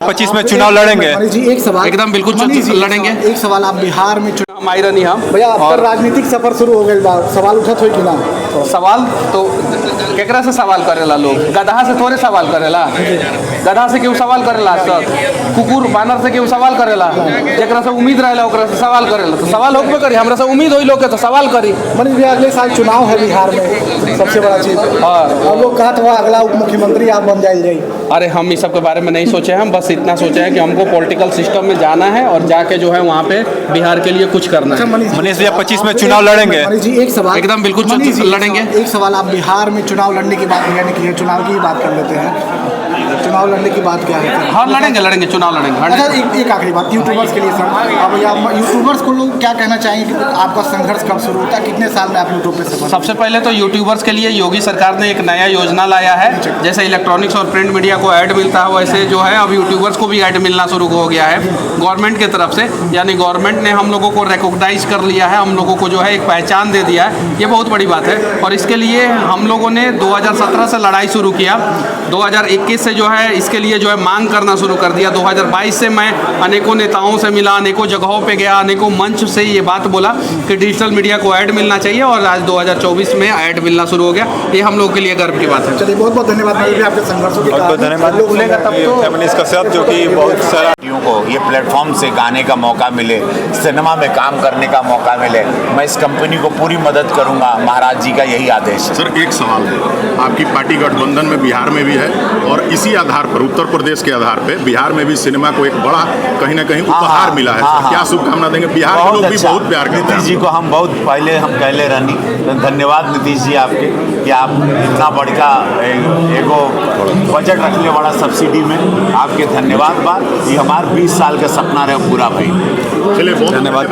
25 में चुनाव लड़ेंगे जी। एक सवाल एकदम बिल्कुल लड़ेंगे। एक सवाल, आप बिहार में चुनाव मायरा नहीं हम भैया अब तक राजनीतिक सफर शुरू हो गई बा, सवाल उठत होई कि ना? सवाल तो केकरा से सवाल करेला लोग? गधा से थोड़े सवाल करेला। गधा से क्यों सवाल करेला? सब कुकुर बानर से क्यों सवाल करेला? जेकरा से उम्मीद रहेला ओकरा से सवाल करेला। तो सवाल होबे करी, हमरा से उम्मीद होई लोग के तो सवाल करी। मनीष भैया अगले साल चुनाव है बिहार में, सबसे बड़ा चीज और लोग कहत हुआ अगला उप मुख्यमंत्री आप बन जाइए। अरे हम इस सब के बारे में नहीं सोचे हैं, हम बस इतना सोचे हैं कि हमको पॉलिटिकल सिस्टम में जाना है और जाके जो है वहाँ पे बिहार के लिए कुछ करना है। मनीष भैया 25 में चुनाव लड़ेंगे। मनीष जी एक सवाल, एकदम बिल्कुल लड़ेंगे। एक सवाल, आप बिहार में चुनाव लड़ने की बात यानी कि चुनाव की बात कर लेते हैं, चुनाव लड़ने की बात क्या है? हाँ लड़ेंगे चुनाव लड़ेंगे। अच्छा एक आखिरी बात यूट्यूबर्स के लिए सर, अब यूट्यूबर्स को लोग क्या कहना चाहेंगे कि आपका संघर्ष कब शुरू होता है, कितने साल में आप यूट्यूब पे सफल? सबसे पहले तो यूट्यूबर्स के लिए योगी सरकार ने एक नया योजना लाया है। जैसे इलेक्ट्रॉनिक्स और प्रिंट मीडिया को ऐड मिलता है वैसे जो है अब यूट्यूबर्स को भी ऐड मिलना शुरू हो गया है गवर्नमेंट की तरफ से। यानी गवर्नमेंट ने हम लोगों को रिकॉग्नाइज कर लिया है, हम लोगों को जो है एक पहचान दे दिया है। ये बहुत बड़ी बात है और इसके लिए हम लोगों ने 2017 से लड़ाई शुरू किया। 2021 से जो है इसके लिए जो है मांग करना शुरू कर दिया। 2022 से मैं अनेकों नेताओं से मिला, अनेकों जगहों पे गया, अनेकों मंच से ये बात बोला कि डिजिटल मीडिया को ऐड मिलना चाहिए और आज 2024 में ऐड मिलना शुरू हो गया। ये हम लोगों के लिए गर्व की बात है। चलिए बहुत बहुत धन्यवाद आपके संघर्षों के बहुत धन्यवाद फेमिनिस्ट का सब जो कि बहुत सारा को ये प्लेटफॉर्म से गाने का मौका मिले, सिनेमा में काम करने का मौका मिले, मैं इस कंपनी को पूरी मदद करूंगा। महाराज जी का यही आदेश है। सर एक सवाल है, आपकी पार्टी गठबंधन में बिहार में भी है और इसी आधार पर उत्तर प्रदेश के आधार पे बिहार में भी सिनेमा को एक बड़ा कहीं ना कहीं उपहार मिला है। सर क्या शुभकामना देंगे? बिहार के लोग भी बहुत प्यार करते हैं। नीतीश जी को हम बहुत पहले हम कहले रहनी, धन्यवाद नीतीश जी आपके कि आप इतना बड़का एगो बजट रखने बड़ा सब्सिडी में, आपके धन्यवाद बा। ये हमारे 20 साल का सपना रहे पूरा भाई। चलिए बहुत धन्यवाद।